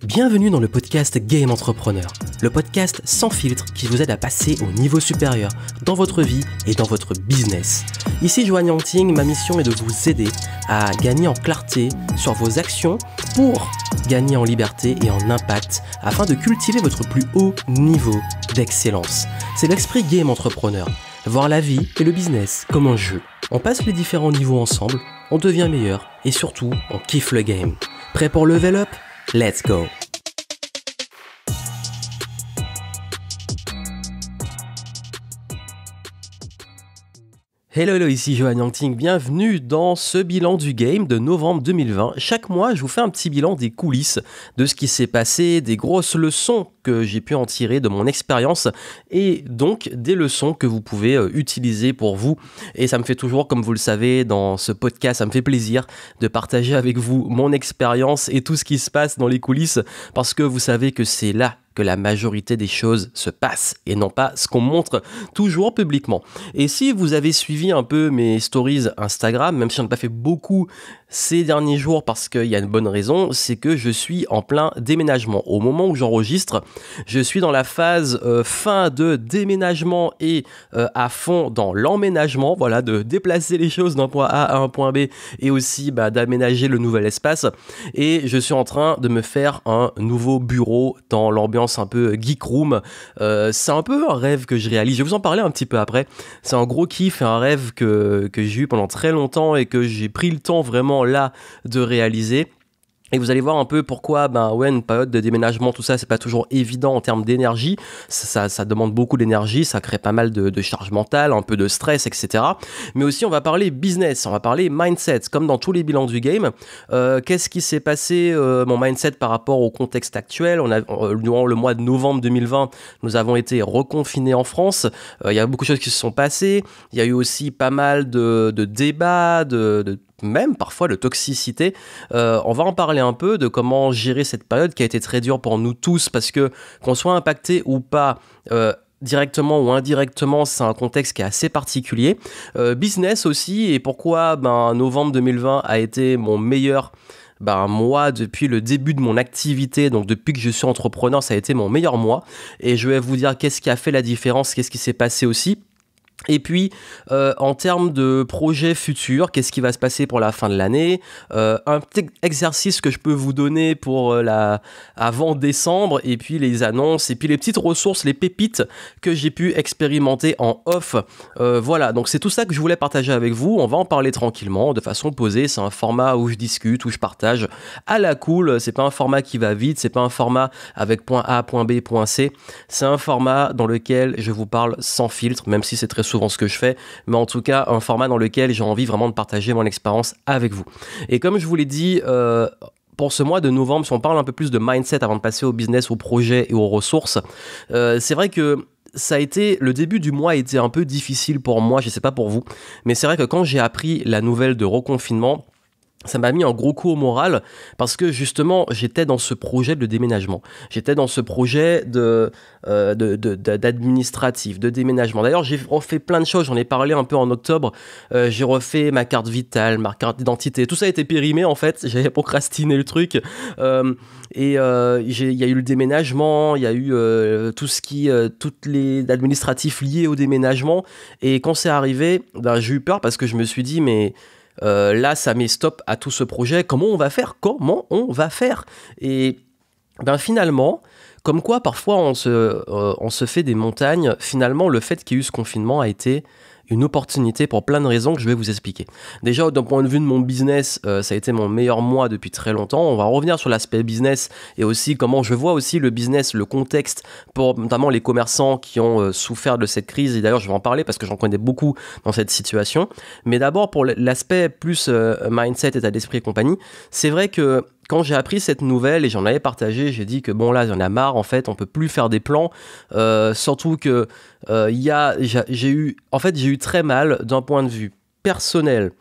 Bienvenue dans le podcast Game Entrepreneur, le podcast sans filtre qui vous aide à passer au niveau supérieur dans votre vie et dans votre business. Ici Joanne Yangting, ma mission est de vous aider à gagner en clarté sur vos actions pour gagner en liberté et en impact afin de cultiver votre plus haut niveau d'excellence. C'est l'esprit Game Entrepreneur, voir la vie et le business comme un jeu. On passe les différents niveaux ensemble, on devient meilleur et surtout on kiffe le game. Prêt pour level up? Let's go! Hello, ici Joanne Yangting, bienvenue dans ce bilan du game de novembre 2020. Chaque mois, je vous fais un petit bilan des coulisses, de ce qui s'est passé, des grosses leçons que j'ai pu en tirer de mon expérience et donc des leçons que vous pouvez utiliser pour vous. Et ça me fait toujours, comme vous le savez, dans ce podcast, ça me fait plaisir de partager avec vous mon expérience et tout ce qui se passe dans les coulisses parce que vous savez que c'est là que la majorité des choses se passent et non pas ce qu'on montre toujours publiquement. Et si vous avez suivi un peu mes stories Instagram, même si j'en ai pas fait beaucoup ces derniers jours parce qu'il y a une bonne raison, c'est que je suis en plein déménagement. Au moment où j'enregistre, je suis dans la phase fin de déménagement et à fond dans l'emménagement, voilà, de déplacer les choses d'un point A à un point B et aussi d'aménager le nouvel espace. Et je suis en train de me faire un nouveau bureau dans l'ambiance un peu geek room. C'est un peu un rêve que je réalise. Je vais vous en parler un petit peu après. C'est un gros kiff et un rêve que j'ai eu pendant très longtemps et que j'ai pris le temps vraiment là de réaliser. Et vous allez voir un peu pourquoi, une période de déménagement, tout ça, c'est pas toujours évident en termes d'énergie. Ça demande beaucoup d'énergie, ça crée pas mal de charge mentale, un peu de stress, etc. Mais aussi, on va parler business, on va parler mindset, comme dans tous les bilans du game. Qu'est-ce qui s'est passé, mon mindset par rapport au contexte actuel? Durant le mois de novembre 2020, nous avons été reconfinés en France. Il y a beaucoup de choses qui se sont passées. Il y a eu aussi pas mal de débats, même parfois de toxicité. On va en parler un peu de comment gérer cette période qui a été très dure pour nous tous parce que qu'on soit impacté ou pas directement ou indirectement, c'est un contexte qui est assez particulier. Business aussi, et pourquoi novembre 2020 a été mon meilleur mois depuis le début de mon activité, donc depuis que je suis entrepreneur, ça a été mon meilleur mois. Et je vais vous dire qu'est-ce qui a fait la différence, qu'est-ce qui s'est passé aussi. Et puis, en termes de projets futurs, qu'est-ce qui va se passer pour la fin de l'année? Un petit exercice que je peux vous donner pour avant décembre, et puis les annonces, et puis les petites ressources, les pépites que j'ai pu expérimenter en off. Voilà, donc c'est tout ça que je voulais partager avec vous. On va en parler tranquillement, de façon posée. C'est un format où je discute, où je partage à la cool. C'est pas un format qui va vite, c'est pas un format avec point A, point B, point C. C'est un format dans lequel je vous parle sans filtre, même si c'est très souvent ce que je fais, mais en tout cas un format dans lequel j'ai envie vraiment de partager mon expérience avec vous. Et comme je vous l'ai dit, pour ce mois de novembre, si on parle un peu plus de mindset avant de passer au business, au projet et aux ressources, c'est vrai que le début du mois a été un peu difficile pour moi, je sais pas pour vous, mais c'est vrai que quand j'ai appris la nouvelle de reconfinement, ça m'a mis un gros coup au moral parce que justement j'étais dans ce projet de déménagement, j'étais dans ce projet d'administratif, de déménagement. D'ailleurs j'ai refait plein de choses, j'en ai parlé un peu en octobre, j'ai refait ma carte vitale, ma carte d'identité, tout ça a été périmé en fait, j'avais procrastiné le truc il y a eu le déménagement, il y a eu toutes les administratifs liés au déménagement et quand c'est arrivé, j'ai eu peur parce que je me suis dit mais là ça met stop à tout ce projet, comment on va faire et finalement comme quoi parfois on se fait des montagnes. Finalement le fait qu'il y ait eu ce confinement a été une opportunité pour plein de raisons que je vais vous expliquer. Déjà, d'un point de vue de mon business, ça a été mon meilleur mois depuis très longtemps. On va revenir sur l'aspect business et aussi comment je vois aussi le business, le contexte pour notamment les commerçants qui ont souffert de cette crise. Et d'ailleurs, je vais en parler parce que j'en connais beaucoup dans cette situation. Mais d'abord, pour l'aspect plus mindset, état d'esprit et compagnie, c'est vrai que quand j'ai appris cette nouvelle et j'en avais partagé, j'ai dit que bon là, j'en ai marre en fait, on peut plus faire des plans, surtout que j'ai eu très mal d'un point de vue personnel,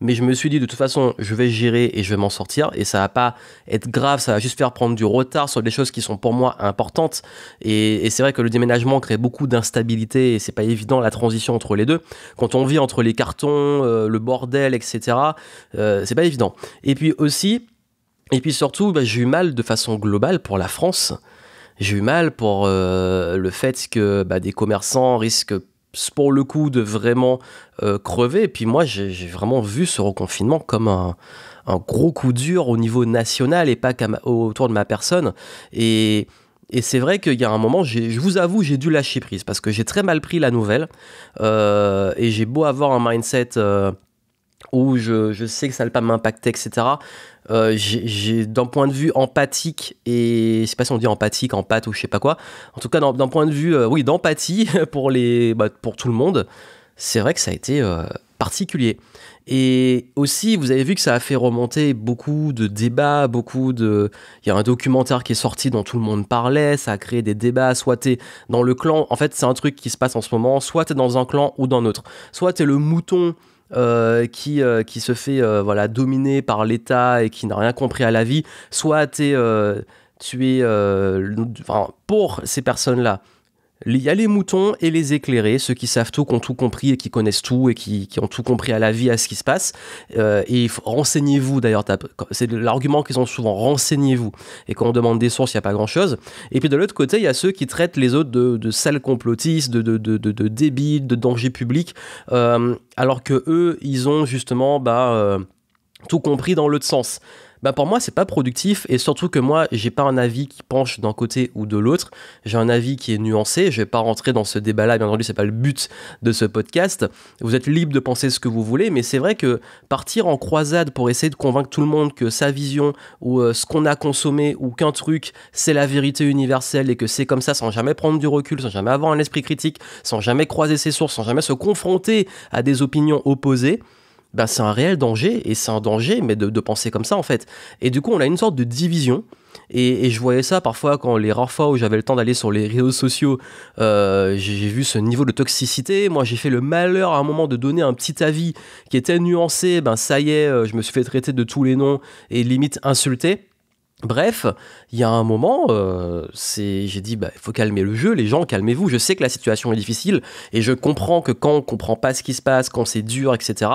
mais je me suis dit de toute façon, je vais gérer et je vais m'en sortir et ça va pas être grave, ça va juste faire prendre du retard sur des choses qui sont pour moi importantes et c'est vrai que le déménagement crée beaucoup d'instabilité et c'est pas évident la transition entre les deux. Quand on vit entre les cartons, le bordel, etc., c'est pas évident. Et puis aussi, Et puis surtout, j'ai eu mal de façon globale pour la France. J'ai eu mal pour le fait que des commerçants risquent pour le coup de vraiment crever. Et puis moi, j'ai vraiment vu ce reconfinement comme un gros coup dur au niveau national et pas autour de ma personne. Et c'est vrai qu'il y a un moment, je vous avoue, j'ai dû lâcher prise parce que j'ai très mal pris la nouvelle. Et j'ai beau avoir un mindset où je sais que ça ne va pas m'impacter, etc. D'un point de vue empathique, et je sais pas si on dit empathique, empath ou je sais pas quoi, en tout cas d'un point de vue oui, d'empathie pour tout le monde, c'est vrai que ça a été particulier. Et aussi, vous avez vu que ça a fait remonter beaucoup de débats, il y a un documentaire qui est sorti dont tout le monde parlait, ça a créé des débats, soit t'es dans le clan, en fait c'est un truc qui se passe en ce moment, soit t'es dans un clan ou dans un autre, soit t'es le mouton qui se fait dominer par l'État et qui n'a rien compris à la vie, soit tu es pour ces personnes-là. Il y a les moutons et les éclairés, ceux qui savent tout, qui ont tout compris et qui connaissent tout et qui ont tout compris à la vie, à ce qui se passe. Et renseignez-vous d'ailleurs, c'est l'argument qu'ils ont souvent, renseignez-vous. Et quand on demande des sources, il n'y a pas grand-chose. Et puis de l'autre côté, il y a ceux qui traitent les autres de sales complotistes, de débiles, de dangers publics, alors que eux, ils ont justement tout compris dans l'autre sens. Pour moi, c'est pas productif, et surtout que moi, j'ai pas un avis qui penche d'un côté ou de l'autre. J'ai un avis qui est nuancé. Je vais pas rentrer dans ce débat-là, bien entendu, c'est pas le but de ce podcast. Vous êtes libre de penser ce que vous voulez, mais c'est vrai que partir en croisade pour essayer de convaincre tout le monde que sa vision ou ce qu'on a consommé ou qu'un truc, c'est la vérité universelle et que c'est comme ça, sans jamais prendre du recul, sans jamais avoir un esprit critique, sans jamais croiser ses sources, sans jamais se confronter à des opinions opposées, c'est un réel danger, et c'est un danger mais de penser comme ça en fait. Et du coup on a une sorte de division, et je voyais ça parfois quand les rares fois où j'avais le temps d'aller sur les réseaux sociaux, j'ai vu ce niveau de toxicité. Moi j'ai fait le malheur à un moment de donner un petit avis qui était nuancé, ça y est, je me suis fait traiter de tous les noms et limite insulté. Bref, il y a un moment, j'ai dit, il faut calmer le jeu, les gens, calmez-vous. Je sais que la situation est difficile, et je comprends que quand on comprend pas ce qui se passe, quand c'est dur, etc.,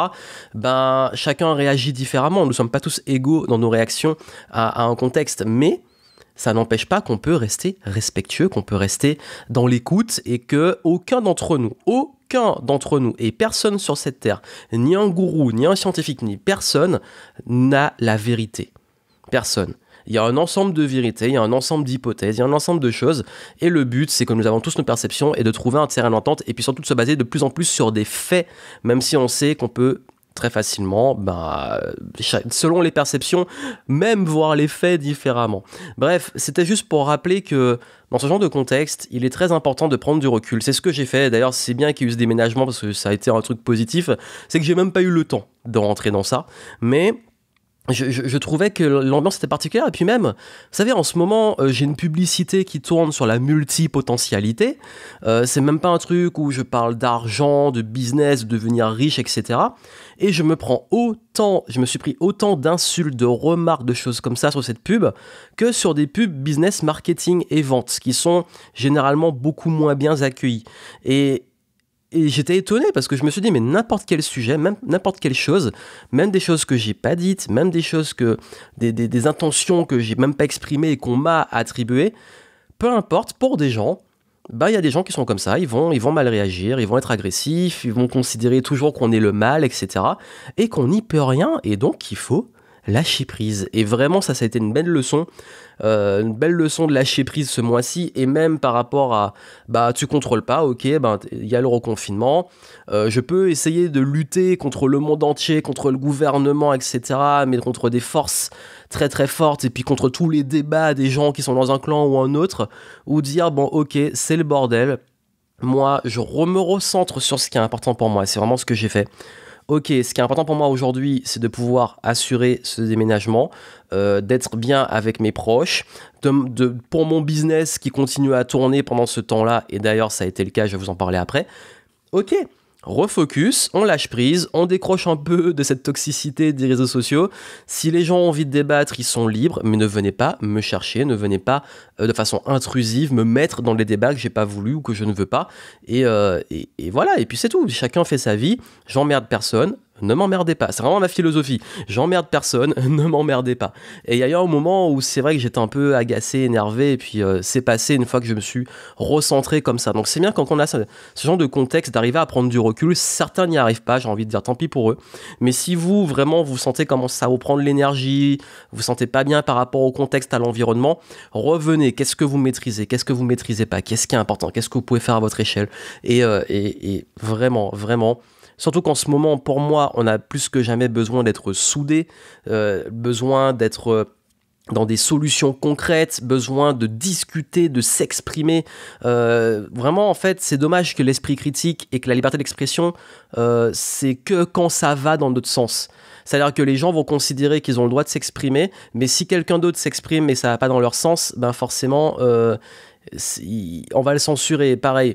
chacun réagit différemment. Nous sommes pas tous égaux dans nos réactions à un contexte, mais ça n'empêche pas qu'on peut rester respectueux, qu'on peut rester dans l'écoute, et que aucun d'entre nous, et personne sur cette terre, ni un gourou, ni un scientifique, ni personne, n'a la vérité. Personne. Il y a un ensemble de vérités, il y a un ensemble d'hypothèses, il y a un ensemble de choses, et le but, c'est que nous avons tous nos perceptions et de trouver un terrain d'entente, et puis surtout de se baser de plus en plus sur des faits, même si on sait qu'on peut très facilement, selon les perceptions, même voir les faits différemment. Bref, c'était juste pour rappeler que dans ce genre de contexte, il est très important de prendre du recul. C'est ce que j'ai fait. D'ailleurs, c'est bien qu'il y ait eu ce déménagement parce que ça a été un truc positif. C'est que j'ai même pas eu le temps de rentrer dans ça. Mais je trouvais que l'ambiance était particulière. Et puis même, vous savez, en ce moment, j'ai une publicité qui tourne sur la multipotentialité. C'est même pas un truc où je parle d'argent, de business, de devenir riche, etc. Et je me suis pris autant d'insultes, de remarques, de choses comme ça sur cette pub que sur des pubs business, marketing et vente, qui sont généralement beaucoup moins bien accueillis. Et j'étais étonné parce que je me suis dit, mais n'importe quel sujet, même n'importe quelle chose, même des choses que j'ai pas dites, même des choses des intentions que j'ai même pas exprimées et qu'on m'a attribuées, peu importe, pour des gens, il y a des gens qui sont comme ça, ils vont mal réagir, ils vont être agressifs, ils vont considérer toujours qu'on est le mal, etc. Et qu'on n'y peut rien, et donc il faut lâcher prise. Et vraiment, ça a été une belle leçon de lâcher prise ce mois-ci, et même par rapport à tu contrôles pas, ok, il y a le reconfinement, je peux essayer de lutter contre le monde entier, contre le gouvernement, etc., mais contre des forces très très fortes, et puis contre tous les débats des gens qui sont dans un clan ou un autre, ou dire ok, c'est le bordel, moi je me recentre sur ce qui est important pour moi. C'est vraiment ce que j'ai fait. Ok, ce qui est important pour moi aujourd'hui, c'est de pouvoir assurer ce déménagement, d'être bien avec mes proches, pour mon business qui continue à tourner pendant ce temps-là, et d'ailleurs ça a été le cas, je vais vous en parler après. Ok, refocus, on lâche prise, on décroche un peu de cette toxicité des réseaux sociaux. Si les gens ont envie de débattre, ils sont libres, mais ne venez pas me chercher, ne venez pas de façon intrusive me mettre dans les débats que j'ai pas voulu ou que je ne veux pas. Et voilà, et puis c'est tout, chacun fait sa vie, j'emmerde personne, ne m'emmerdez pas. C'est vraiment ma philosophie. J'emmerde personne, ne m'emmerdez pas. Et il y a eu un moment où c'est vrai que j'étais un peu agacé, énervé, et puis c'est passé une fois que je me suis recentré comme ça. Donc c'est bien quand on a ce genre de contexte d'arriver à prendre du recul. Certains n'y arrivent pas, j'ai envie de dire tant pis pour eux. Mais si vous, vraiment, vous sentez comment ça vous prendre l'énergie, vous sentez pas bien par rapport au contexte, à l'environnement, revenez. Qu'est-ce que vous maîtrisez? Qu'est-ce que vous maîtrisez pas? Qu'est-ce qui est important? Qu'est-ce que vous pouvez faire à votre échelle? Et vraiment, vraiment, surtout qu'en ce moment, pour moi, on a plus que jamais besoin d'être soudés, besoin d'être dans des solutions concrètes, besoin de discuter, de s'exprimer. Vraiment, en fait, c'est dommage que l'esprit critique et que la liberté d'expression, c'est que quand ça va dans notre sens. C'est-à-dire que les gens vont considérer qu'ils ont le droit de s'exprimer, mais si quelqu'un d'autre s'exprime et ça va pas dans leur sens, ben forcément, on va le censurer. Pareil.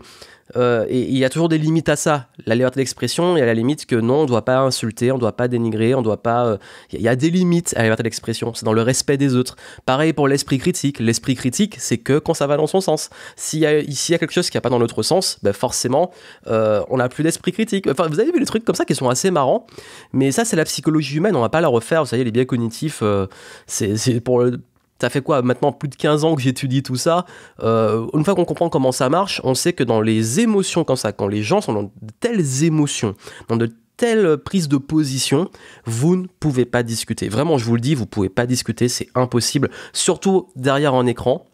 Et il y a toujours des limites à ça. La liberté d'expression, il y a la limite que non, on ne doit pas insulter, on ne doit pas dénigrer, on doit pas. Il y a des limites à la liberté d'expression. C'est dans le respect des autres. Pareil pour l'esprit critique. L'esprit critique, c'est que quand ça va dans son sens. S'il y a quelque chose qui va pas dans notre sens, ben forcément, on n'a plus d'esprit critique. Enfin, vous avez vu des trucs comme ça qui sont assez marrants. Mais ça, c'est la psychologie humaine. On va pas la refaire. Vous savez, les biais cognitifs, c'est pour le. Ça fait quoi, maintenant plus de 15 ans que j'étudie tout ça. Une fois qu'on comprend comment ça marche, on sait que dans les émotions comme ça, quand les gens sont dans de telles émotions, dans de telles prises de position, vous ne pouvez pas discuter. Vraiment, je vous le dis, vous ne pouvez pas discuter, c'est impossible. Surtout derrière un écran.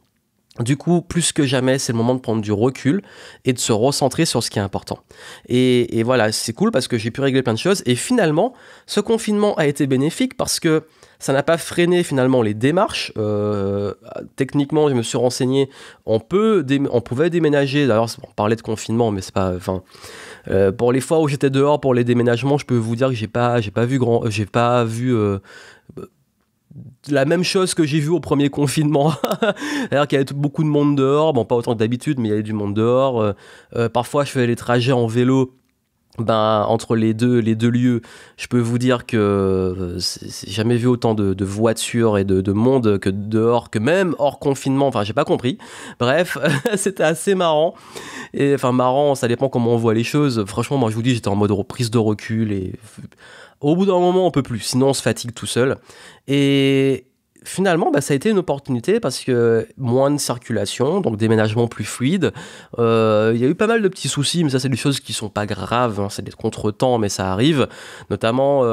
Du coup, plus que jamais, c'est le moment de prendre du recul et de se recentrer sur ce qui est important. Et voilà, c'est cool parce que j'ai pu régler plein de choses. Et finalement, ce confinement a été bénéfique parce que ça n'a pas freiné finalement les démarches. Techniquement, je me suis renseigné, on pouvait déménager. D'ailleurs, on parlait de confinement, mais c'est pas. Enfin, pour les fois où j'étais dehors pour les déménagements, je peux vous dire que j'ai pas vu la même chose que j'ai vu au premier confinement. C'est-à-dire qu'il y avait beaucoup de monde dehors, bon pas autant que d'habitude, mais il y avait du monde dehors. Parfois, je faisais les trajets en vélo. Ben, entre les deux lieux, je peux vous dire que c'est jamais vu autant de voitures et de monde que dehors, que même hors confinement. Enfin, j'ai pas compris. Bref, c'était assez marrant. Et enfin, marrant, ça dépend comment on voit les choses. Franchement, moi, je vous dis, j'étais en mode prise de recul et au bout d'un moment, on peut plus. Sinon, on se fatigue tout seul. Et finalement, bah, ça a été une opportunité parce que moins de circulation, donc déménagement plus fluide. Il y a eu pas mal de petits soucis, mais ça, c'est des choses qui sont pas graves. Hein, c'est des contretemps, mais ça arrive. Notamment,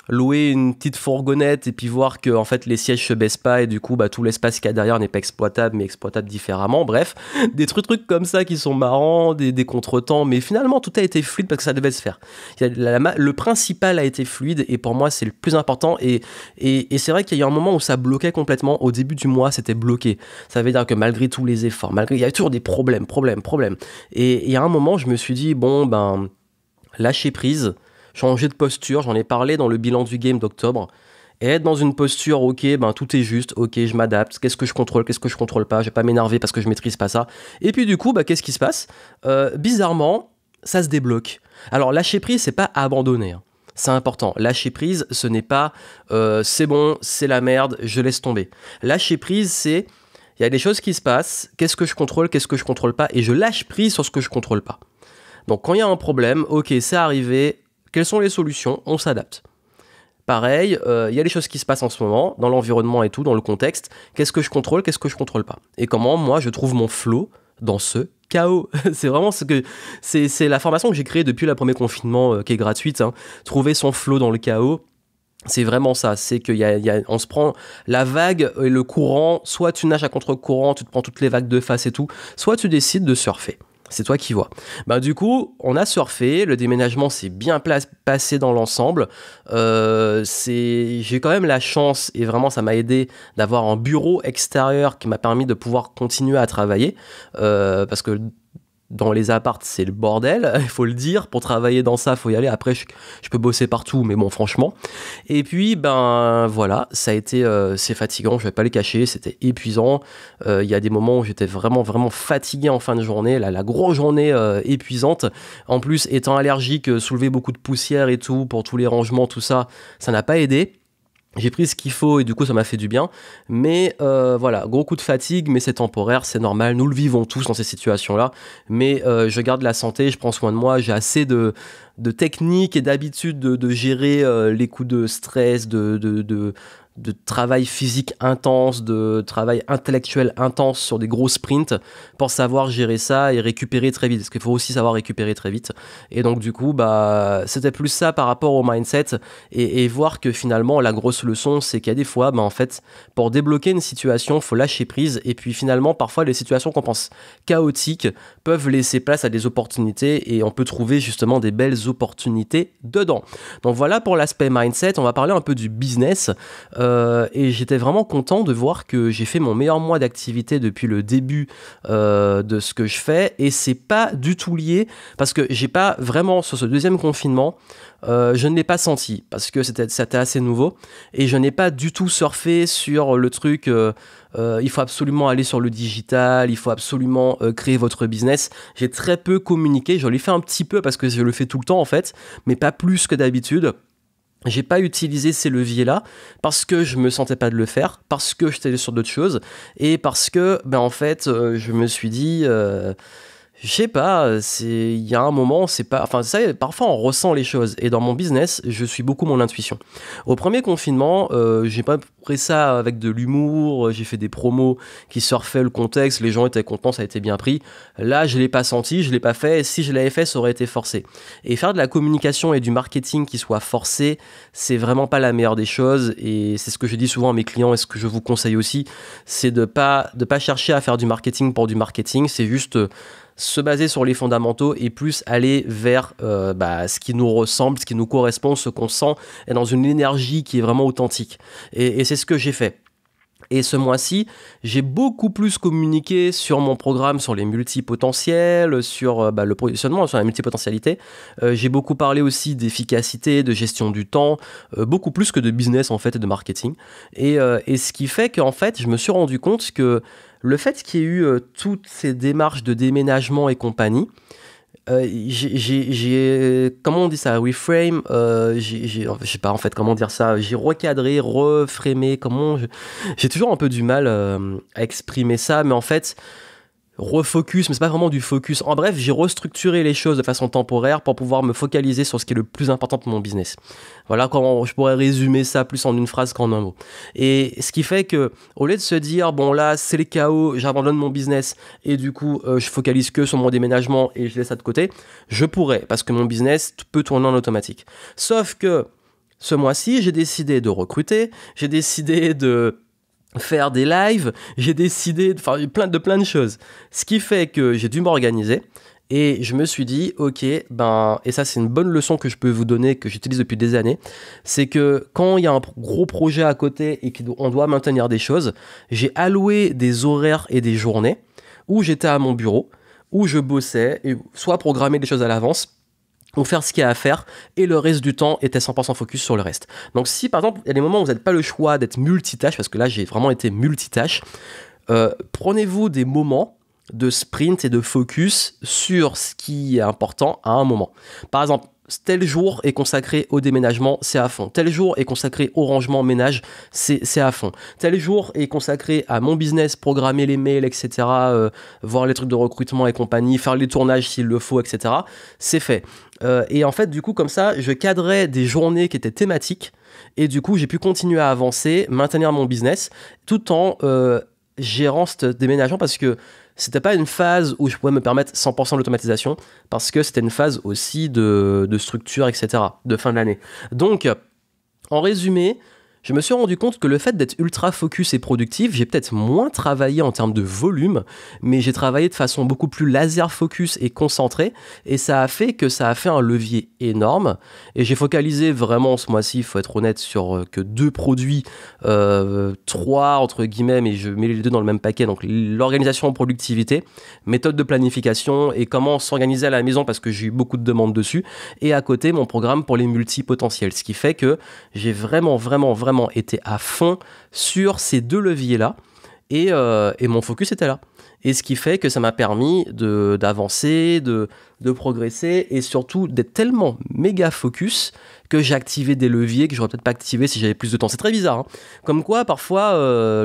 louer une petite fourgonnette et puis voir que en fait, les sièges se baissent pas et du coup, bah, tout l'espace qu'il y a derrière n'est pas exploitable, mais exploitable différemment. Bref, des trucs comme ça qui sont marrants, des contretemps, mais finalement, tout a été fluide parce que ça devait se faire. Le principal a été fluide et pour moi, c'est le plus important. Et c'est vrai qu'il y a eu un moment où ça bloquait complètement. Au début du mois, c'était bloqué. Ça veut dire que malgré tous les efforts, il y avait toujours des problèmes. Et il y a un moment, je me suis dit, bon, ben, lâcher prise, changer de posture. J'en ai parlé dans le bilan du game d'octobre. Et être dans une posture, ok, ben, tout est juste, ok, je m'adapte. Qu'est-ce que je contrôle pas? Je vais pas m'énerver parce que je maîtrise pas ça. Et puis du coup, bah, qu'est-ce qui se passe? Bizarrement, ça se débloque. Alors, lâcher prise, c'est pas abandonner, hein. C'est important. Lâcher prise, ce n'est pas c'est bon, c'est la merde, je laisse tomber. Lâcher prise, c'est il y a des choses qui se passent, qu'est-ce que je contrôle pas, et je lâche prise sur ce que je contrôle pas. Donc quand il y a un problème, ok, c'est arrivé, quelles sont les solutions? On s'adapte. Pareil, il y a des choses qui se passent en ce moment, dans l'environnement et tout, dans le contexte, qu'est-ce que je contrôle pas. Et comment moi je trouve mon flow dans ce chaos. C'est vraiment c'est la formation que j'ai créée depuis le premier confinement qui est gratuite, hein. Trouver son flow dans le chaos. C'est vraiment ça, c'est on se prend la vague et le courant, soit tu nages à contre-courant, tu te prends toutes les vagues de face et tout, soit tu décides de surfer. C'est toi qui vois. Bah, du coup, on a surfé, le déménagement s'est bien passé dans l'ensemble. J'ai quand même la chance, et vraiment ça m'a aidé, d'avoir un bureau extérieur qui m'a permis de pouvoir continuer à travailler. Parce que dans les apparts, c'est le bordel, il faut le dire. Pour travailler dans ça, il faut y aller. Après, je peux bosser partout, mais bon, franchement. Et puis, ben voilà, ça a été, c'est fatigant, je vais pas le cacher, c'était épuisant. Il y a des moments où j'étais vraiment, vraiment fatigué en fin de journée, la grosse journée épuisante. En plus, étant allergique, soulever beaucoup de poussière et tout, pour tous les rangements, tout ça, ça n'a pas aidé. J'ai pris ce qu'il faut et du coup ça m'a fait du bien. Mais voilà, gros coup de fatigue, mais c'est temporaire, c'est normal. Nous le vivons tous dans ces situations-là. Mais je garde la santé, je prends soin de moi. J'ai assez de techniques et d'habitude de gérer les coups de stress, de travail physique intense, de travail intellectuel intense sur des gros sprints pour savoir gérer ça et récupérer très vite. Parce qu'il faut aussi savoir récupérer très vite. Et donc du coup, bah, c'était plus ça par rapport au mindset et voir que finalement la grosse leçon, c'est qu'il y a des fois, bah, en fait, pour débloquer une situation, faut lâcher prise. Et puis finalement, parfois les situations qu'on pense chaotiques peuvent laisser place à des opportunités et on peut trouver justement des belles opportunités dedans. Donc voilà pour l'aspect mindset. On va parler un peu du business. Et j'étais vraiment content de voir que j'ai fait mon meilleur mois d'activité depuis le début de ce que je fais, et c'est pas du tout lié parce que j'ai pas vraiment, sur ce deuxième confinement, je ne l'ai pas senti parce que c'était assez nouveau et je n'ai pas du tout surfé sur le truc il faut absolument aller sur le digital, il faut absolument créer votre business. J'ai très peu communiqué, je l'ai fait un petit peu parce que je le fais tout le temps en fait, mais pas plus que d'habitude. J'ai pas utilisé ces leviers-là parce que je me sentais pas de le faire, parce que j'étais sur d'autres choses et parce que, ben en fait, je me suis dit, je sais pas, il y a un moment, c'est pas, enfin, ça, parfois on ressent les choses. Et dans mon business, je suis beaucoup mon intuition. Au premier confinement, j'ai pas pris ça avec de l'humour, j'ai fait des promos qui surfaient le contexte, les gens étaient contents, ça a été bien pris. Là, je l'ai pas senti, je l'ai pas fait, et si je l'avais fait, ça aurait été forcé. Et faire de la communication et du marketing qui soit forcé, c'est vraiment pas la meilleure des choses, et c'est ce que je dis souvent à mes clients, et ce que je vous conseille aussi, c'est de pas chercher à faire du marketing pour du marketing, c'est juste se baser sur les fondamentaux et plus aller vers ce qui nous ressemble, ce qui nous correspond, ce qu'on sent, et dans une énergie qui est vraiment authentique. Et c'est ce que j'ai fait. Et ce mois-ci, j'ai beaucoup plus communiqué sur mon programme, sur les multipotentiels, sur le positionnement, sur la multipotentialité. J'ai beaucoup parlé aussi d'efficacité, de gestion du temps, beaucoup plus que de business en fait et de marketing. Et ce qui fait qu'en fait, je me suis rendu compte que le fait qu'il y ait eu toutes ces démarches de déménagement et compagnie, comment on dit ça, reframe, je sais pas en fait comment dire ça, j'ai recadré, reframé, j'ai toujours un peu du mal à exprimer ça, mais en fait refocus, mais c'est pas vraiment du focus. En bref, j'ai restructuré les choses de façon temporaire pour pouvoir me focaliser sur ce qui est le plus important pour mon business. Voilà comment je pourrais résumer ça plus en une phrase qu'en un mot. Et ce qui fait que, au lieu de se dire, bon là, c'est le chaos, j'abandonne mon business et du coup, je focalise que sur mon déménagement et je laisse ça de côté, je pourrais, parce que mon business peut tourner en automatique. Sauf que, ce mois-ci, j'ai décidé de recruter, j'ai décidé de faire des lives, j'ai décidé de faire plein de choses. Ce qui fait que j'ai dû m'organiser et je me suis dit, ok, et ça c'est une bonne leçon que je peux vous donner, que j'utilise depuis des années, c'est que quand il y a un gros projet à côté et qu'on doit maintenir des choses, j'ai alloué des horaires et des journées où j'étais à mon bureau, où je bossais, et soit programmer des choses à l'avance, ou faire ce qu'il y a à faire, et le reste du temps était 100% focus sur le reste. Donc si par exemple, il y a des moments où vous n'avez pas le choix d'être multitâche, parce que là j'ai vraiment été multitâche, prenez-vous des moments de sprint et de focus sur ce qui est important à un moment. Par exemple, tel jour est consacré au déménagement, c'est à fond. Tel jour est consacré au rangement ménage, c'est à fond. Tel jour est consacré à mon business, programmer les mails, etc., voir les trucs de recrutement et compagnie, faire les tournages s'il le faut, etc. C'est fait. Et en fait, du coup, comme ça, je cadrais des journées qui étaient thématiques et du coup, j'ai pu continuer à avancer, maintenir mon business tout en gérant ce déménagement parce que c'était pas une phase où je pouvais me permettre 100% d'automatisation parce que c'était une phase aussi de structure, etc., de fin de l'année. Donc, en résumé, je me suis rendu compte que le fait d'être ultra focus et productif, j'ai peut-être moins travaillé en termes de volume, mais j'ai travaillé de façon beaucoup plus laser focus et concentrée, et ça a fait un levier énorme, et j'ai focalisé vraiment ce mois-ci, il faut être honnête, sur que 2 produits, 3 entre guillemets, mais je mets les 2 dans le même paquet, donc l'organisation en productivité, méthode de planification et comment s'organiser à la maison parce que j'ai eu beaucoup de demandes dessus, et à côté mon programme pour les multipotentiels, ce qui fait que j'ai vraiment été à fond sur ces 2 leviers-là et mon focus était là. Et ce qui fait que ça m'a permis d'avancer, de progresser et surtout d'être tellement méga focus que j'ai activé des leviers que j'aurais peut-être pas activé si j'avais plus de temps. C'est très bizarre, hein. Comme quoi, parfois,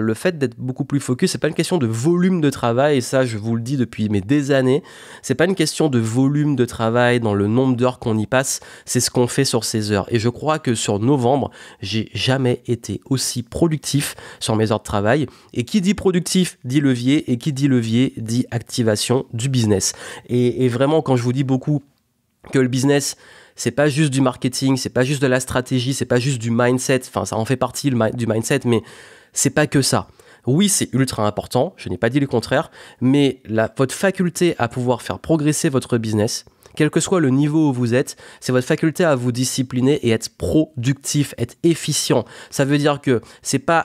le fait d'être beaucoup plus focus, c'est pas une question de volume de travail, et ça, je vous le dis depuis des années, c'est pas une question de volume de travail dans le nombre d'heures qu'on y passe, c'est ce qu'on fait sur ces heures. Et je crois que sur novembre, j'ai jamais été aussi productif sur mes heures de travail. Et qui dit productif dit levier, et qui dit levier dit activation du business. Et vraiment, quand je vous dis beaucoup que le business, c'est pas juste du marketing, c'est pas juste de la stratégie, c'est pas juste du mindset, enfin ça en fait partie du mindset, mais c'est pas que ça. Oui, c'est ultra important, je n'ai pas dit le contraire, mais votre faculté à pouvoir faire progresser votre business, quel que soit le niveau où vous êtes, c'est votre faculté à vous discipliner et être productif, être efficient. Ça veut dire que c'est pas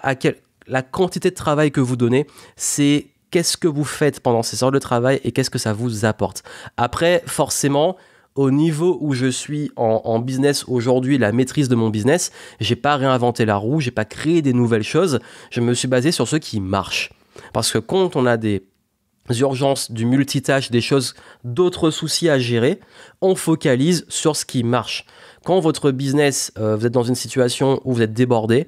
la quantité de travail que vous donnez, c'est qu'est-ce que vous faites pendant ces heures de travail et qu'est-ce que ça vous apporte. Après, forcément, au niveau où je suis en business aujourd'hui, la maîtrise de mon business, j'ai pas réinventé la roue, j'ai pas créé des nouvelles choses, je me suis basé sur ce qui marche. Parce que quand on a des urgences, du multitâche, des choses, d'autres soucis à gérer, on focalise sur ce qui marche. Quand votre business, vous êtes dans une situation où vous êtes débordé,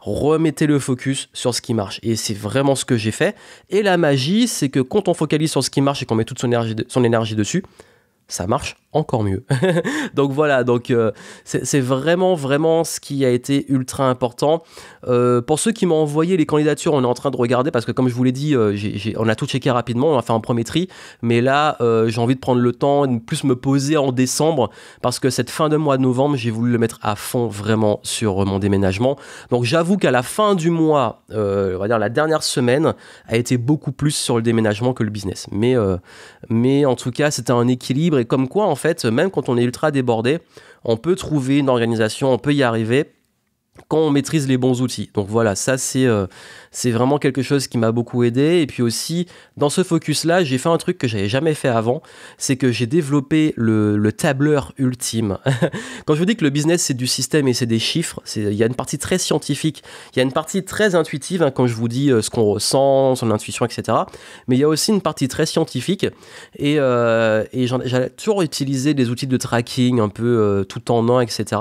remettez le focus sur ce qui marche. Et c'est vraiment ce que j'ai fait. Et la magie, c'est que quand on focalise sur ce qui marche et qu'on met toute son énergie dessus, ça marche encore mieux. Donc voilà, c'est vraiment ce qui a été ultra important. Pour ceux qui m'ont envoyé les candidatures, on est en train de regarder parce que comme je vous l'ai dit, on a tout checké rapidement, on a fait un premier tri, mais là j'ai envie de prendre le temps et de plus me poser en décembre parce que cette fin de mois de novembre, j'ai voulu le mettre à fond vraiment sur mon déménagement. Donc j'avoue qu'à la fin du mois, on va dire la dernière semaine, a été beaucoup plus sur le déménagement que le business. Mais en tout cas, c'était un équilibre et comme quoi en fait, même quand on est ultra débordé, on peut trouver une organisation, on peut y arriver quand on maîtrise les bons outils. Donc voilà, ça c'est vraiment quelque chose qui m'a beaucoup aidé. Et puis aussi, dans ce focus-là, j'ai fait un truc que j'avais jamais fait avant, c'est que j'ai développé le tableur ultime. Quand je vous dis que le business, c'est du système et c'est des chiffres, il y a une partie très scientifique, il y a une partie très intuitive, hein, quand je vous dis ce qu'on ressent, son intuition, etc. Mais il y a aussi une partie très scientifique. Et j'allais toujours utiliser des outils de tracking un peu tout en un, etc.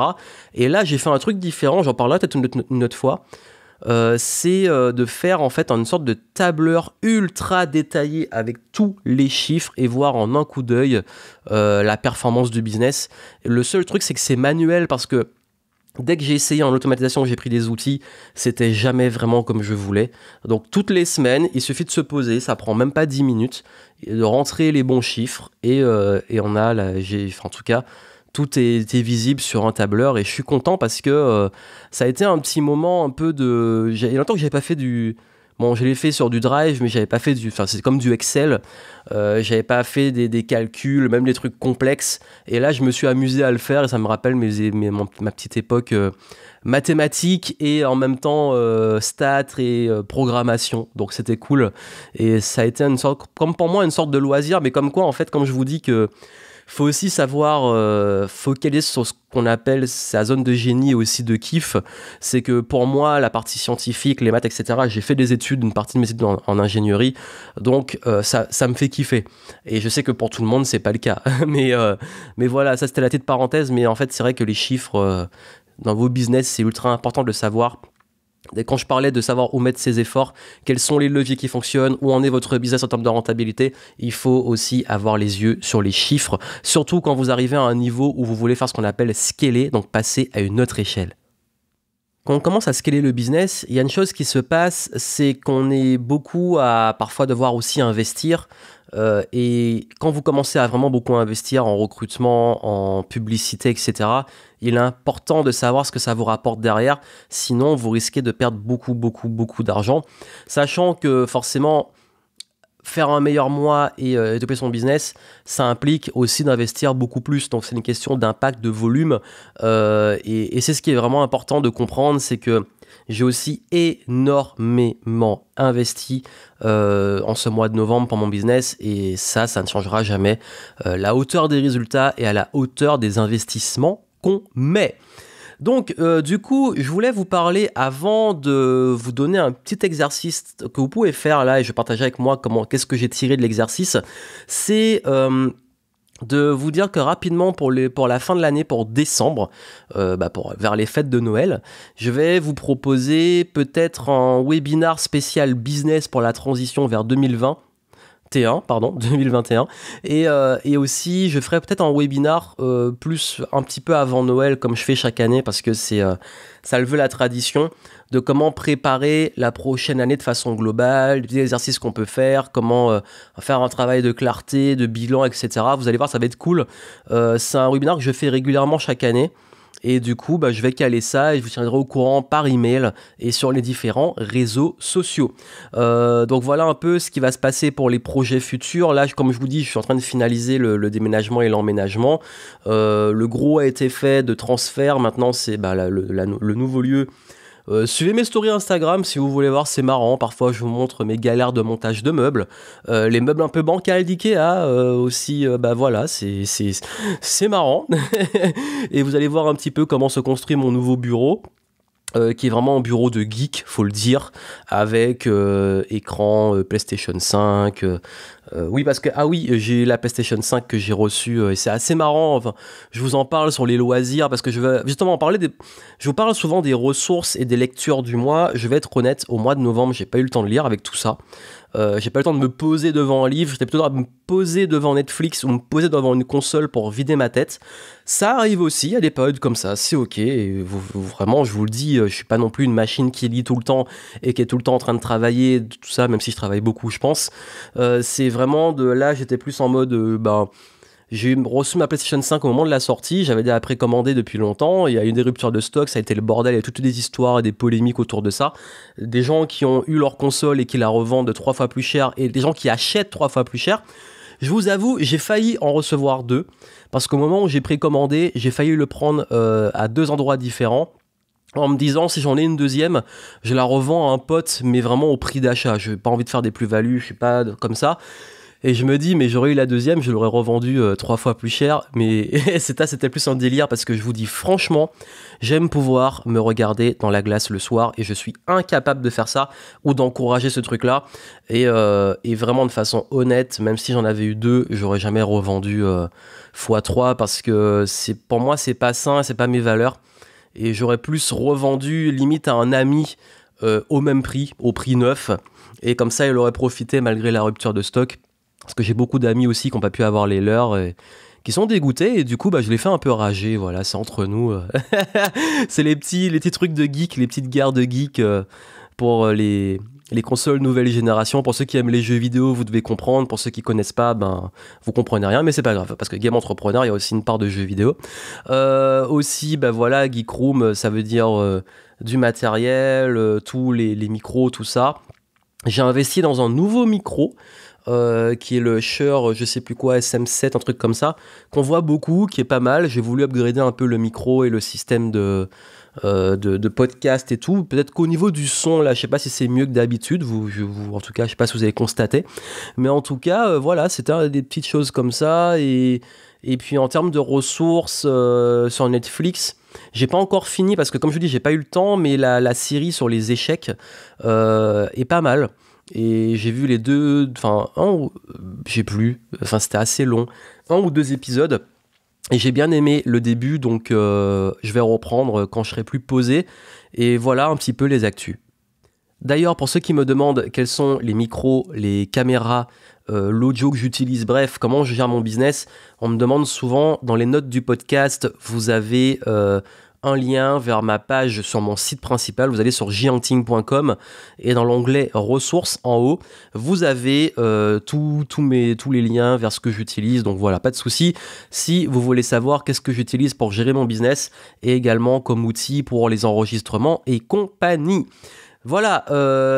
Et là, j'ai fait un truc différent, j'en parlerai peut-être une autre fois. C'est de faire en fait une sorte de tableur ultra détaillé avec tous les chiffres et voir en un coup d'œil la performance du business. Le seul truc, c'est que c'est manuel parce que dès que j'ai essayé en automatisation, j'ai pris des outils, c'était jamais vraiment comme je voulais. Donc toutes les semaines, il suffit de se poser, ça prend même pas 10 minutes, de rentrer les bons chiffres et on a, en tout cas, tout était visible sur un tableur et je suis content parce que ça a été un petit moment un peu de... Il y a longtemps que j'avais pas fait du... Bon, je l'ai fait sur du Drive, mais j'avais pas fait du... Enfin, c'est comme du Excel. J'avais pas fait des calculs, même des trucs complexes. Et là, je me suis amusé à le faire et ça me rappelle ma petite époque mathématiques et en même temps stats et programmation. Donc, c'était cool. Et ça a été une sorte, comme pour moi, une sorte de loisir. Mais comme quoi, en fait, comme je vous dis que faut aussi savoir focaliser sur ce qu'on appelle sa zone de génie et aussi de kiff. C'est que pour moi, la partie scientifique, les maths, etc., j'ai fait des études, une partie de mes études en ingénierie, donc ça me fait kiffer. Et je sais que pour tout le monde, c'est pas le cas. mais voilà, ça c'était la petite parenthèse, mais en fait, c'est vrai que les chiffres dans vos business, c'est ultra important de le savoir. Et quand je parlais de savoir où mettre ses efforts, quels sont les leviers qui fonctionnent, où en est votre business en termes de rentabilité, il faut aussi avoir les yeux sur les chiffres, surtout quand vous arrivez à un niveau où vous voulez faire ce qu'on appelle scaler, donc passer à une autre échelle. Quand on commence à scaler le business, il y a une chose qui se passe, c'est qu'on est beaucoup à parfois devoir aussi investir. Et quand vous commencez à vraiment beaucoup investir en recrutement, en publicité, etc., il est important de savoir ce que ça vous rapporte derrière. Sinon, vous risquez de perdre beaucoup d'argent. Sachant que forcément, faire un meilleur mois et développer son business, ça implique aussi d'investir beaucoup plus. Donc, c'est une question d'impact, de volume. Et c'est ce qui est vraiment important de comprendre, c'est que j'ai aussi énormément investi en ce mois de novembre pour mon business et ça ne changera jamais. La hauteur des résultats est à la hauteur des investissements qu'on met. Donc, du coup, je voulais vous parler avant de vous donner un petit exercice que vous pouvez faire là, et je partageais avec moi qu'est-ce que j'ai tiré de l'exercice. C'est de vous dire que rapidement pour la fin de l'année, pour décembre, vers les fêtes de Noël, je vais vous proposer peut-être un webinar spécial business pour la transition vers 2021 et aussi je ferai peut-être un webinar plus un petit peu avant Noël comme je fais chaque année parce que ça le veut la tradition de comment préparer la prochaine année de façon globale, des exercices qu'on peut faire, comment faire un travail de clarté, de bilan, etc. Vous allez voir, ça va être cool. C'est un webinar que je fais régulièrement chaque année. Et du coup, je vais caler ça et je vous tiendrai au courant par email et sur les différents réseaux sociaux. Donc voilà un peu ce qui va se passer pour les projets futurs. Là, comme je vous dis, je suis en train de finaliser le déménagement et l'emménagement. Le gros a été fait de transfert. Maintenant, c'est le nouveau lieu. Suivez mes stories Instagram si vous voulez voir, c'est marrant. Parfois, je vous montre mes galères de montage de meubles. Les meubles un peu bancals d'Ikea aussi, voilà, c'est marrant. Et vous allez voir un petit peu comment se construit mon nouveau bureau. Qui est vraiment un bureau de geek, faut le dire, avec écran PlayStation 5. Oui, parce que, j'ai la PlayStation 5 que j'ai reçue, et c'est assez marrant. Enfin, je vous en parle sur les loisirs, parce que je vais justement en parler. Je vous parle souvent des ressources et des lectures du mois. Je vais être honnête, au mois de novembre, j'ai pas eu le temps de lire avec tout ça. J'ai pas eu le temps de me poser devant un livre, j'étais plutôt à me poser devant Netflix ou me poser devant une console pour vider ma tête. Ça arrive aussi, il y a des périodes comme ça, c'est ok. Et vraiment, je vous le dis, je suis pas non plus une machine qui lit tout le temps et qui est tout le temps en train de travailler, tout ça, même si je travaille beaucoup, je pense. C'est vraiment là, j'étais plus en mode, j'ai reçu ma PlayStation 5 au moment de la sortie, j'avais déjà précommandé depuis longtemps, il y a eu des ruptures de stock, ça a été le bordel, il y a toutes des histoires et des polémiques autour de ça. Des gens qui ont eu leur console et qui la revendent 3 fois plus cher, et des gens qui achètent 3 fois plus cher. Je vous avoue, j'ai failli en recevoir 2, parce qu'au moment où j'ai précommandé, j'ai failli le prendre à 2 endroits différents, en me disant si j'en ai une deuxième, je la revends à un pote, mais vraiment au prix d'achat. Je n'ai pas envie de faire des plus-values, je suis pas comme ça. Et je me dis, mais j'aurais eu la deuxième, je l'aurais revendue 3 fois plus cher. Mais c'était plus un délire parce que je vous dis franchement, j'aime pouvoir me regarder dans la glace le soir et je suis incapable de faire ça ou d'encourager ce truc-là. Et vraiment de façon honnête, même si j'en avais eu 2, j'aurais jamais revendu x3 parce que pour moi, c'est pas sain, c'est pas mes valeurs. Et j'aurais plus revendu limite à un ami au même prix, au prix neuf. Et comme ça, il aurait profité malgré la rupture de stock. Parce que j'ai beaucoup d'amis aussi qui n'ont pas pu avoir les leurs et qui sont dégoûtés. Et du coup, je les fais un peu rager. Voilà, c'est entre nous. C'est les petits trucs de geek, les petites guerres de geek pour les consoles nouvelle génération. Pour ceux qui aiment les jeux vidéo, vous devez comprendre. Pour ceux qui connaissent pas, vous comprenez rien. Mais c'est pas grave, parce que Game Entrepreneur, il y a aussi une part de jeux vidéo. Aussi, voilà, Geek Room, ça veut dire du matériel, tous les micros, tout ça. J'ai investi dans un nouveau micro. Qui est le Shure, je sais plus quoi, SM7, un truc comme ça, qu'on voit beaucoup, qui est pas mal. J'ai voulu upgrader un peu le micro et le système de podcast et tout. Peut-être qu'au niveau du son, là, je sais pas si c'est mieux que d'habitude. En tout cas, je sais pas si vous avez constaté. Mais en tout cas, voilà, c'était des petites choses comme ça. Et puis en termes de ressources sur Netflix, j'ai pas encore fini parce que, comme je vous dis, j'ai pas eu le temps, mais la série sur les échecs est pas mal. Et j'ai vu les 2, c'était assez long, 1 ou 2 épisodes, et j'ai bien aimé le début, donc je vais reprendre quand je serai plus posé, et voilà un petit peu les actus. D'ailleurs, pour ceux qui me demandent quels sont les micros, les caméras, l'audio que j'utilise, bref, comment je gère mon business, on me demande souvent, dans les notes du podcast, vous avez un lien vers ma page sur mon site principal. Vous allez sur jhunting.com et dans l'onglet ressources en haut, vous avez tous les liens vers ce que j'utilise. Donc voilà, pas de souci. Si vous voulez savoir qu'est-ce que j'utilise pour gérer mon business et également comme outil pour les enregistrements et compagnie. Voilà,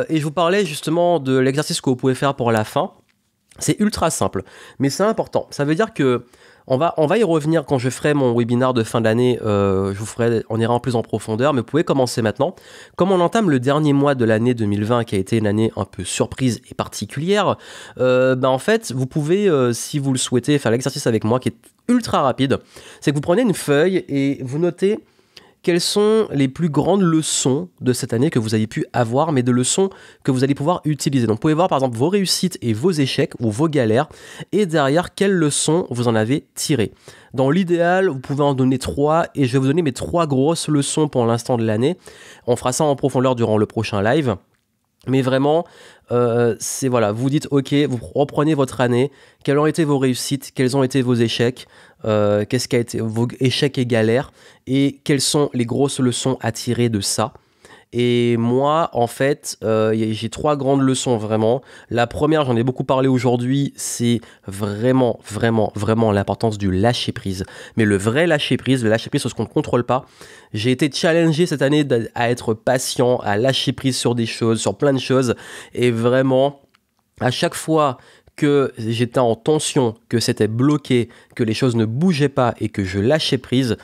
et je vous parlais justement de l'exercice que vous pouvez faire pour la fin. C'est ultra simple, mais c'est important. Ça veut dire que on va y revenir quand je ferai mon webinar de fin d'année. On ira en plus en profondeur, mais vous pouvez commencer maintenant. Comme on entame le dernier mois de l'année 2020, qui a été une année un peu surprise et particulière, en fait, vous pouvez, si vous le souhaitez, faire l'exercice avec moi, qui est ultra rapide. C'est que vous prenez une feuille et vous notez quelles sont les plus grandes leçons de cette année que vous avez pu avoir, mais de leçons que vous allez pouvoir utiliser. Donc vous pouvez voir par exemple vos réussites et vos échecs ou vos galères, et derrière quelles leçons vous en avez tirées. Dans l'idéal, vous pouvez en donner 3, et je vais vous donner mes 3 grosses leçons pour l'instant de l'année. On fera ça en profondeur durant le prochain live. Mais vraiment, c'est voilà, vous dites ok, vous reprenez votre année, quelles ont été vos réussites, quels ont été vos échecs, qu'est-ce qui a été vos échecs et galères, et quelles sont les grosses leçons à tirer de ça. Et moi, en fait, j'ai 3 grandes leçons vraiment. La première, j'en ai beaucoup parlé aujourd'hui, c'est vraiment, vraiment, vraiment l'importance du lâcher prise. Mais le vrai lâcher prise sur ce qu'on ne contrôle pas. J'ai été challengé cette année à être patient, à lâcher prise sur des choses, sur plein de choses. Et vraiment, à chaque fois que j'étais en tension, que c'était bloqué, que les choses ne bougeaient pas et que je lâchais prise,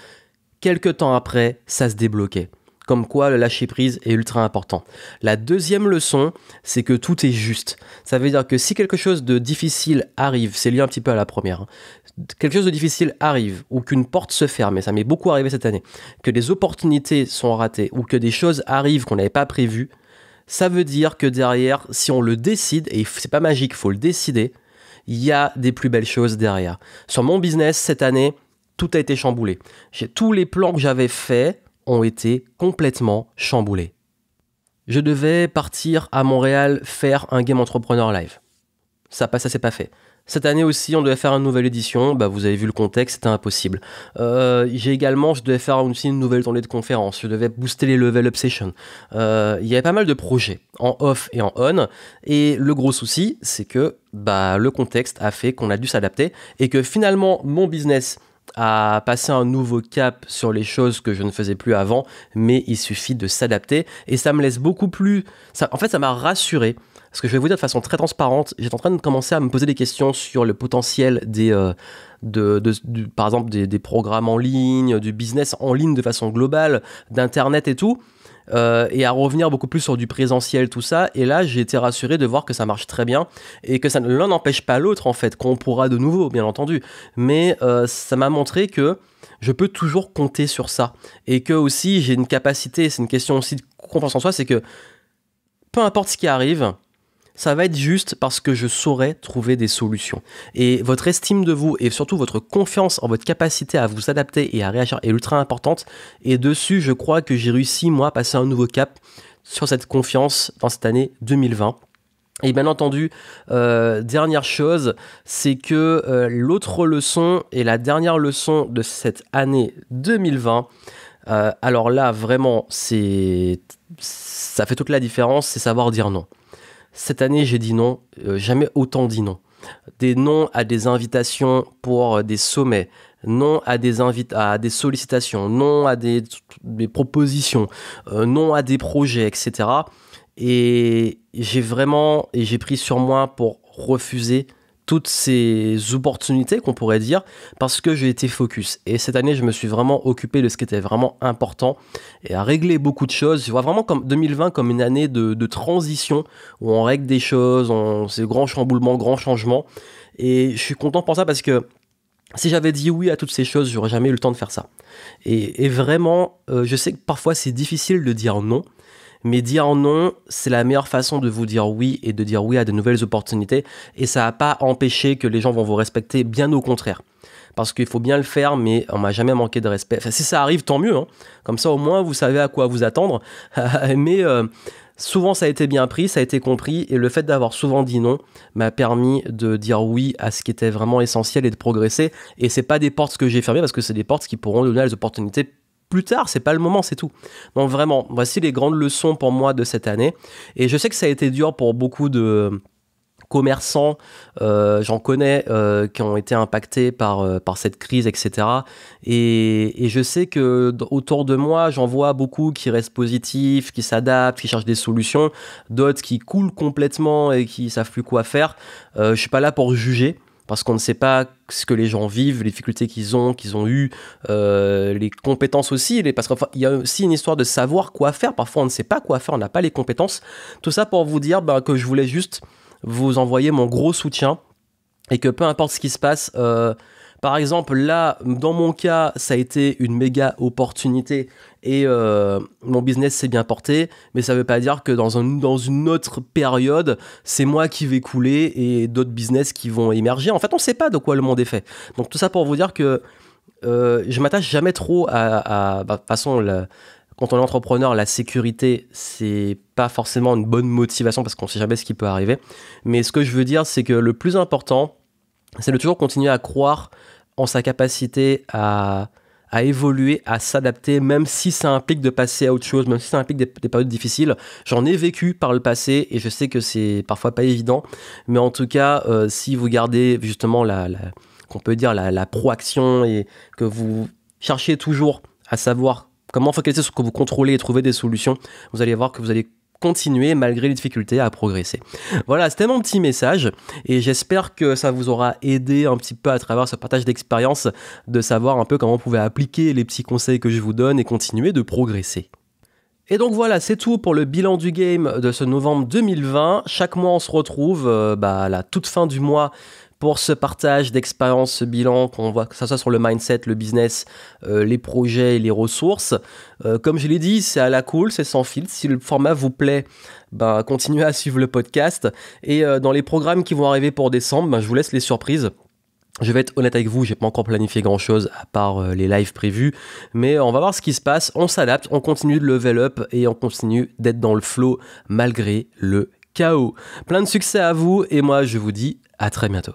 quelques temps après, ça se débloquait. Comme quoi le lâcher prise est ultra important. La deuxième leçon, c'est que tout est juste. Ça veut dire que si quelque chose de difficile arrive, c'est lié un petit peu à la première, hein, quelque chose de difficile arrive, ou qu'une porte se ferme, et ça m'est beaucoup arrivé cette année, que des opportunités sont ratées, ou que des choses arrivent qu'on n'avait pas prévues, ça veut dire que derrière, si on le décide, et c'est pas magique, il faut le décider, il y a des plus belles choses derrière. Sur mon business, cette année, tout a été chamboulé. Tous les plans que j'avais faits ont été complètement chamboulés. Je devais partir à Montréal faire un Game Entrepreneur Live. Ça s'est pas fait. Cette année aussi, on devait faire une nouvelle édition. Vous avez vu le contexte, c'était impossible. Je devais faire aussi une nouvelle tournée de conférences. Je devais booster les Level Up Sessions. Il y avait pas mal de projets en off et en on. Et le gros souci, c'est que le contexte a fait qu'on a dû s'adapter et que finalement, mon business à passer un nouveau cap sur les choses que je ne faisais plus avant, mais il suffit de s'adapter et ça me laisse beaucoup plus... ça m'a rassuré, parce que je vais vous dire de façon très transparente, j'étais en train de commencer à me poser des questions sur le potentiel par exemple des programmes en ligne, du business en ligne de façon globale, d'internet et tout, et à revenir beaucoup plus sur du présentiel, tout ça. Et là, j'ai été rassuré de voir que ça marche très bien et que l'un n'empêche pas l'autre, en fait, qu'on pourra de nouveau, bien entendu. Mais ça m'a montré que je peux toujours compter sur ça. Et que aussi, j'ai une capacité, c'est une question aussi de confiance en soi, c'est que peu importe ce qui arrive, ça va être juste parce que je saurai trouver des solutions. Et votre estime de vous et surtout votre confiance en votre capacité à vous adapter et à réagir est ultra importante. Et dessus, je crois que j'ai réussi, moi, à passer un nouveau cap sur cette confiance dans cette année 2020. Et bien entendu, dernière chose, c'est que l'autre leçon et la dernière leçon de cette année 2020, alors là, vraiment, ça fait toute la différence, c'est savoir dire non. Cette année, j'ai dit non, jamais autant dit non. Des noms à des invitations pour des sommets, non à des sollicitations, non à des propositions, non à des projets, etc. Et j'ai pris sur moi pour refuser toutes ces opportunités qu'on pourrait dire parce que j'ai été focus. Et cette année, je me suis vraiment occupé de ce qui était vraiment important et à régler beaucoup de choses. Je vois vraiment comme 2020 comme une année de transition où on règle des choses, c'est grand chamboulement, grand changement. Et je suis content pour ça parce que si j'avais dit oui à toutes ces choses, j'aurais jamais eu le temps de faire ça. Et vraiment, je sais que parfois c'est difficile de dire non. Mais dire non, c'est la meilleure façon de vous dire oui et de dire oui à de nouvelles opportunités. Et ça n'a pas empêché que les gens vont vous respecter, bien au contraire. Parce qu'il faut bien le faire, mais on m'a jamais manqué de respect. Enfin, si ça arrive, tant mieux, hein. Comme ça, au moins, vous savez à quoi vous attendre. Mais souvent, ça a été bien pris, ça a été compris. Et le fait d'avoir souvent dit non m'a permis de dire oui à ce qui était vraiment essentiel et de progresser. Et c'est pas des portes que j'ai fermées, parce que c'est des portes qui pourront donner les opportunités plus tard, c'est pas le moment, c'est tout. Donc vraiment, voici les grandes leçons pour moi de cette année. Et je sais que ça a été dur pour beaucoup de commerçants, j'en connais qui ont été impactés par cette crise, etc. Et je sais que autour de moi, j'en vois beaucoup qui restent positifs, qui s'adaptent, qui cherchent des solutions, d'autres qui coulent complètement et qui savent plus quoi faire. Je suis pas là pour juger, parce qu'on ne sait pas ce que les gens vivent, les difficultés qu'ils ont eues, les compétences aussi, parce qu'il y a aussi une histoire de savoir quoi faire. Parfois, on ne sait pas quoi faire, on n'a pas les compétences. Tout ça pour vous dire que je voulais juste vous envoyer mon gros soutien et que peu importe ce qui se passe, Par exemple, là, dans mon cas, ça a été une méga opportunité et mon business s'est bien porté, mais ça veut pas dire que dans une autre période, c'est moi qui vais couler et d'autres business qui vont émerger. En fait, on sait pas de quoi le monde est fait. Donc tout ça pour vous dire que je m'attache jamais trop de toute façon, quand on est entrepreneur, la sécurité, c'est pas forcément une bonne motivation parce qu'on sait jamais ce qui peut arriver. Mais ce que je veux dire, c'est que le plus important, c'est de toujours continuer à croire en sa capacité à évoluer, à s'adapter, même si ça implique de passer à autre chose, même si ça implique des périodes difficiles. J'en ai vécu par le passé et je sais que c'est parfois pas évident, mais en tout cas, si vous gardez justement qu'on peut dire la proaction et que vous cherchez toujours à savoir comment focaliser sur ce que vous contrôlez et trouver des solutions, vous allez voir que vous allez continuer malgré les difficultés à progresser. Voilà, c'était mon petit message et j'espère que ça vous aura aidé un petit peu à travers ce partage d'expérience de savoir un peu comment vous pouvez appliquer les petits conseils que je vous donne et continuer de progresser. Et donc voilà, c'est tout pour le bilan du game de ce novembre 2020. Chaque mois, on se retrouve à la toute fin du mois pour ce partage d'expérience, ce bilan, qu'on voit que ça soit sur le mindset, le business, les projets et les ressources. Comme je l'ai dit, c'est à la cool, c'est sans filtre. Si le format vous plaît, continuez à suivre le podcast. Et dans les programmes qui vont arriver pour décembre, je vous laisse les surprises. Je vais être honnête avec vous, j'ai pas encore planifié grand chose à part les lives prévus, mais on va voir ce qui se passe, on s'adapte, on continue de level up et on continue d'être dans le flow malgré le chaos. Plein de succès à vous et moi je vous dis à très bientôt.